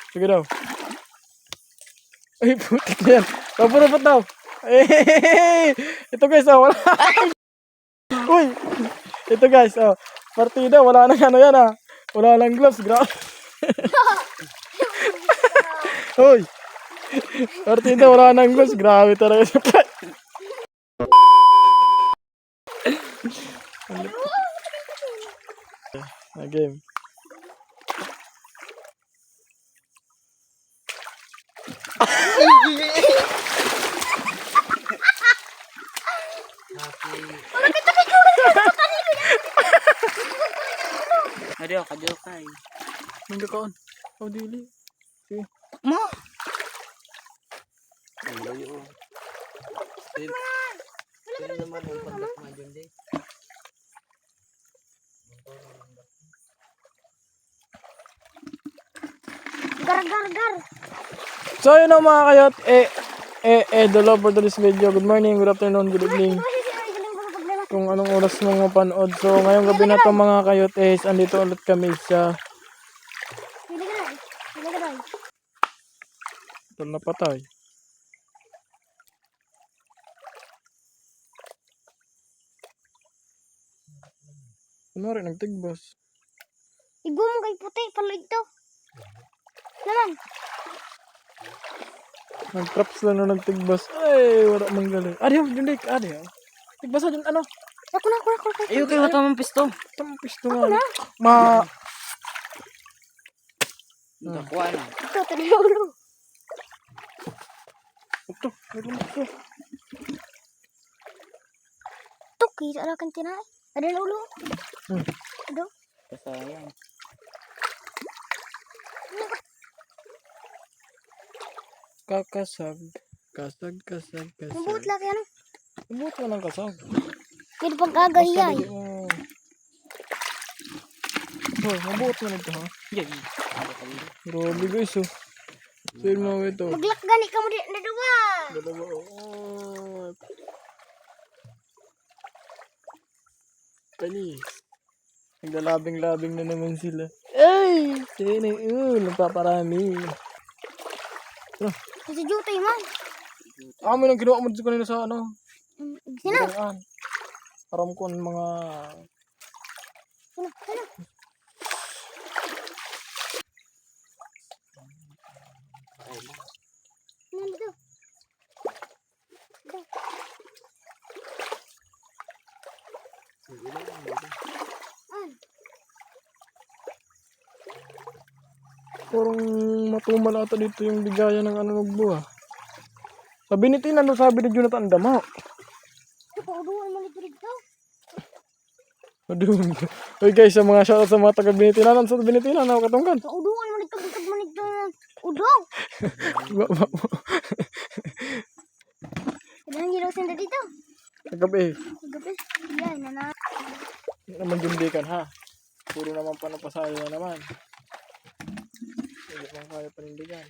Sige daw. Ay, putik na yan. Pabunot daw. Eh, ito guys, oh, wala. Uy, ito guys, oh. Partida, wala nang ano yan, ah. Wala nang gloves, grabe. Uy, partida, wala nang gloves, grabe talaga siya. Na game. Adio, kadyo-kay. Mangga kaon. Oh, dili. Sige. Mo. Layo. Sino naman ang pandak mo dyan, di? Gar. So yun ang mga kayot, the love for this video. Good morning, good afternoon, good evening. Kung anong oras mga panood. So ngayong gabi na to mga kayot andito ulit kami sa ito na patay. Kunwari nagtigbas. Igo mo kay puti, palig to. Naman. Nag-traps lang na nagtigbas. Ay, wala mang galing. Adiyo, dindik, adiyo. Tigbasa dyan, ano? Ako na. Ayaw kayo matamang pisto. Tampis to nga. Nakakuha na. Ito, talulo. Ito, ito. Ito, kita na kan tinay. Ada ulo. Aduh. Kasayang. Kasag. Mabut lagi ano. Umut mo ng kasag. Kaya pagkagahiyay. Oh, mabuot mo nito ha. Yan. Grabe guys oh. Sir mo ito. Maglak gani kamu di na dua. Dalawa oh. Panis. Naglalabing-labing na naman sila. Ay! Sino nagpaparami. Kasi jutay man. Amin ang ginawa mo dito kanina sa ano. Sino? Aram ko ang mga... Sino? Nandito. Parang matumal ata dito yung bigayan ng ano nagbuha. Sabi ni Tina, sabi ni Jonathan, dama. Pauduan man dito. Aduh. Oy guys, sa mga shoutout sa mga taga Binitinan, sa Binitinan, ako katunggan. Pauduan man dito udong. Kadang ginaw senda dito. Kagabi, Gabi. Yan na. hindi naman jundikan ha. Puro naman panapasayo na naman. Hindi naman kaya panindigan.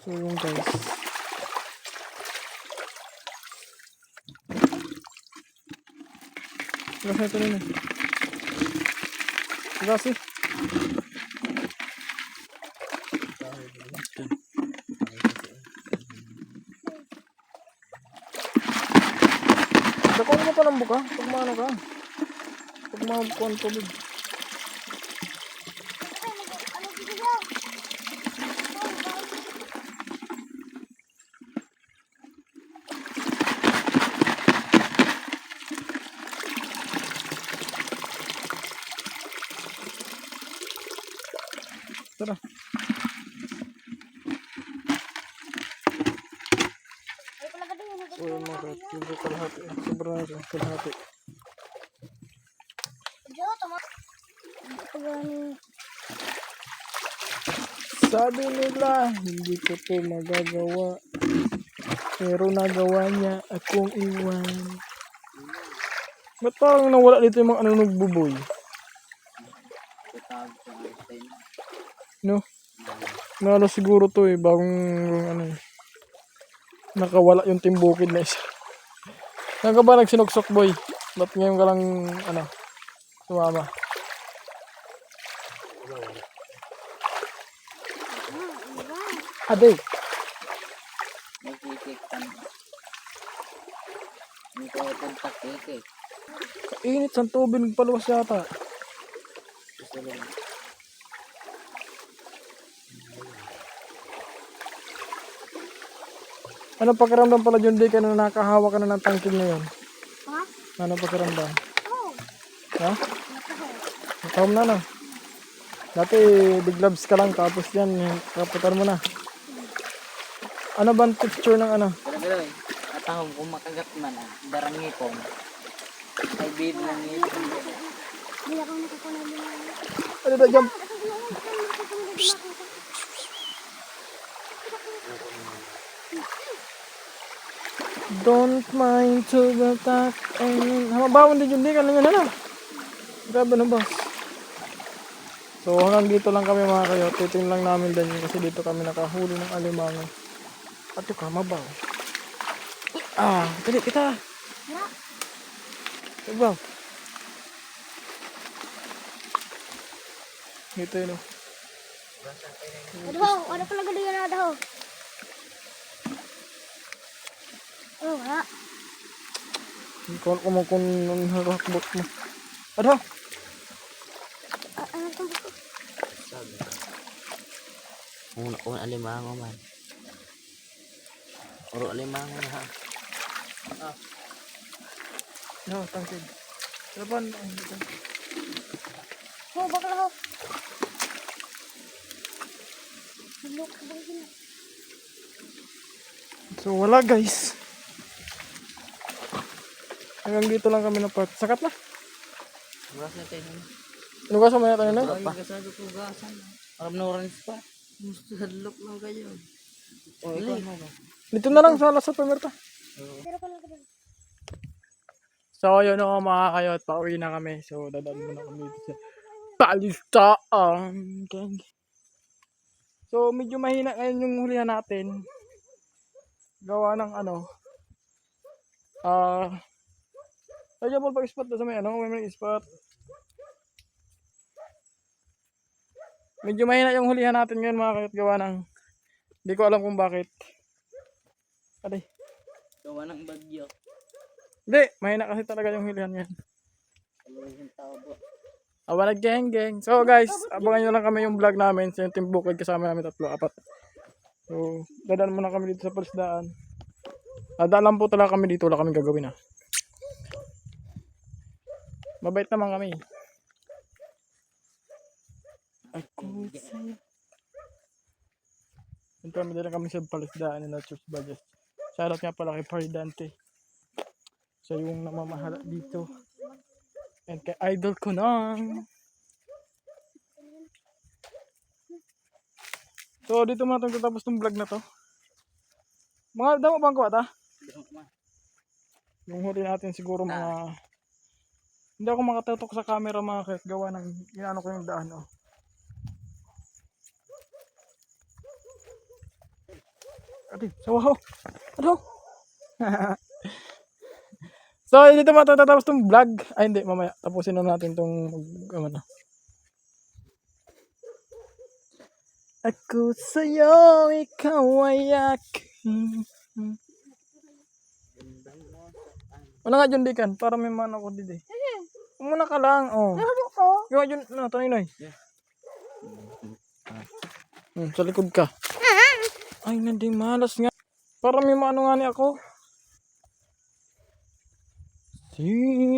So yung guys. Gasa ito rin eh. Gasi. Dako mo pa ng buka. Pag maano ka. Pag mabukuan tubig. Tara. So yung mga kat, yung kalahati. Sobrang na siya, kalahati. Sabi nila, hindi ko to magagawa. Pero nagawa niya akong iwan. Ba't parang nawala dito yung mga ano nagbuboy? No? Na ano siguro to eh, bagong ano eh. Nakawala yung timbukid na isa. Saan ka ba nagsinuksok boy? Ba't ngayon ka lang ano, sumama? Ade, Nagkikik ka na. Hindi ko puntak kikik. init sa tubig nagpaluwas yata. Gusto lang. Ano pakiramdam pala John Day ka na nakahawa ka na ng tangking ngayon? Ha? Ano pakiramdam? Oo. Ha? Nakaho. Nakahom na no? Dati big gloves ka lang tapos yan, kaputan mo na. Ano ba ang texture ng ano? Pero at ako kung makagat man darang ngipon. Ay bid ng ngipon. Hindi ako nakakunan din. Ano ba jump? Don't mind to the attack. Hamabawon din John Day ka na yan ano? Grabe na boss. So hanggang dito lang kami mga kayo. Titingin lang namin din kasi dito kami nakahuli ng alimango. At ito ka, mabaw. Ah, dali kita. Mabaw. Dito yun oh. Adaho, ada pala gado yan adaho. Oh, wala. Kung harakbot mo. Ano? Ano itong buko? Kung alimango man. Puro alimango na ha. No, tangkid. Laban. Oh, bakal ho. Look, bakal sila. So wala guys. Hanggang dito lang kami na part. Sakat na. Bukas na tayo. Ano ka sa maya tayo na? Ay, kasado ko gasan. Alam na orange pa. Gusto hadlok lang kayo. O, ikaw mo ba? Dito na lang sa alas sa pumerta. Pero pala gado. So yun o mga kayo at pauwi na kami. So dadaan muna kami dito sa Palistaan. Gang. So medyo mahina ngayon yung hulihan natin. Gawa ng ano. Kaya mo pag-spot na sa may ano, may spot. Medyo mahina yung hulihan natin ngayon mga kayot gawa ng hindi ko alam kung bakit. Aday. Gawa ng bagyo. Hindi, mahina kasi talaga yung hulihan yan. Yung tao po. Awa na geng geng. So guys, abangan nyo lang kami yung vlog namin sa yung Team Bukid kasama namin 3, 4. So, dadaan muna kami dito sa Palisdaan. Dadaan lang po talaga kami dito, wala kaming gagawin ha. Mabait naman kami. Ako sa'yo. Ito kami dala kami sa Palisdaan na Church Budget. Shoutout nga pala kay Paridante. So yung namamahala dito. And kay idol ko nang. So dito muna itong tatapos ng vlog na to. Mga damo bang kuha ta? Yung huli natin siguro mga... Hindi ako makatutok sa camera mga kahit gawa ng inaano ko yung daan oh. Ate, sawaw. Ano? So dito matatapos tong vlog. Ay hindi, mamaya tapusin na natin tong ano. Ako sa'yo, ikaw ay akin. Wala nga dyan dikan, para may mana ko dito eh. Muna ka lang, oh. Yung dyan, no, Tanoy. Sa likod ka. Ay, hindi malas nga. Para may maano nga ni ako. See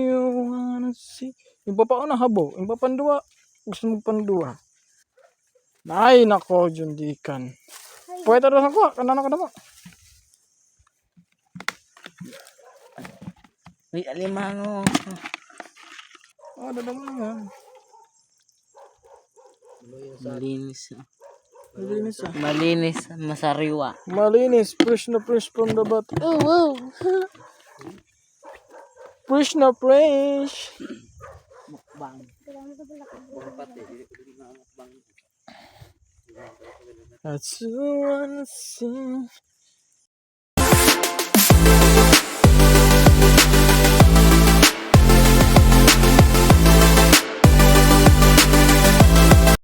you wanna see. Yung pa na habo, yung pa pandua. Gusto mo pandua. Ay, nako, dyan dikan. Pwede rin ako, kanana ka naman. May alimango. Oh, dadam mo nga. Malinis. Malinis ah. Malinis. Masariwa. Malinis, fresh na fresh from the bat. Oh, wow. Fresh na fresh. Mukbang. Pati, hindi ko na mukbang. That's what I see.